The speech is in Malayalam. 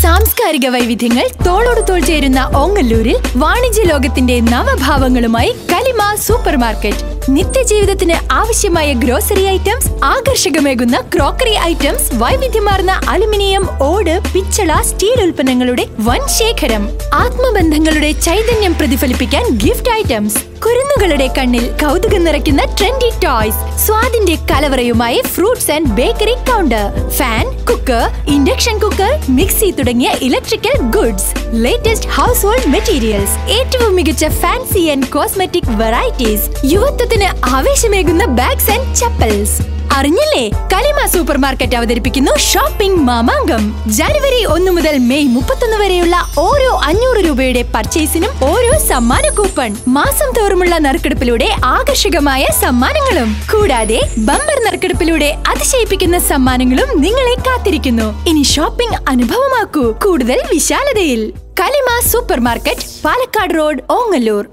സാംസ്കാരിക വൈവിധ്യങ്ങൾ തോളോട് തോൾ ചേരുന്ന ഓങ്ങല്ലൂരിൽ വാണിജ്യ ലോകത്തിന്റെ നവഭാവങ്ങളുമായി കലിമ സൂപ്പർ മാർക്കറ്റ്. നിത്യജീവിതത്തിന് ആവശ്യമായ ഗ്രോസറി ഐറ്റംസ്, ആകർഷകമേകുന്ന ക്രോക്കറി ഐറ്റംസ്, വൈവിധ്യമാർന്ന അലുമിനിയം, ഓട്, പിച്ചള, സ്റ്റീൽ ഉൽപ്പന്നങ്ങളുടെ വൻ ശേഖരം. ആത്മബന്ധങ്ങളുടെ ചൈതന്യം പ്രതിഫലിപ്പിക്കാൻ ഗിഫ്റ്റ് ഐറ്റംസ്, കുരുന്നുകളുടെ കണ്ണിൽ കൗതുകം നിറയ്ക്കുന്ന ട്രെൻഡി ടോയ്സ്, സ്വാദിന്റെ കലവറയുമായി fruits and bakery counter, fan, cooker, induction cooker, mixie തുടങ്ങിയ electrical goods, latest house hold materials, ഏറ്റവും മികച്ച ഫാൻസി ആൻഡ് കോസ്മെറ്റിക് വെറൈറ്റീസ്, യുവത്വത്തിന് ആവേശമേകുന്ന ബാഗ്സ് ആൻഡ് ചപ്പൽസ്. അറിഞ്ഞില്ലേ? കലിമ സൂപ്പർ മാർക്കറ്റ് അവതരിപ്പിക്കുന്നു ഷോപ്പിംഗ് മാമാങ്കം. ജനുവരി 1 മുതൽ മെയ് 31 വരെയുള്ള ഓരോ 500 രൂപയുടെ പർച്ചേസിനും ഓരോ സമ്മാന കൂപ്പൺ. മാസം തോറുമുള്ള നറുക്കെടുപ്പിലൂടെ ആകർഷകമായ സമ്മാനങ്ങളും, കൂടാതെ ബമ്പർ നറുക്കെടുപ്പിലൂടെ അതിശയിപ്പിക്കുന്ന സമ്മാനങ്ങളും നിങ്ങളെ കാത്തിരിക്കുന്നു. ഇനി ഷോപ്പിംഗ് അനുഭവമാക്കൂ കൂടുതൽ വിശാലതയിൽ. കലിമ super market, Palakkad road, Ongallur.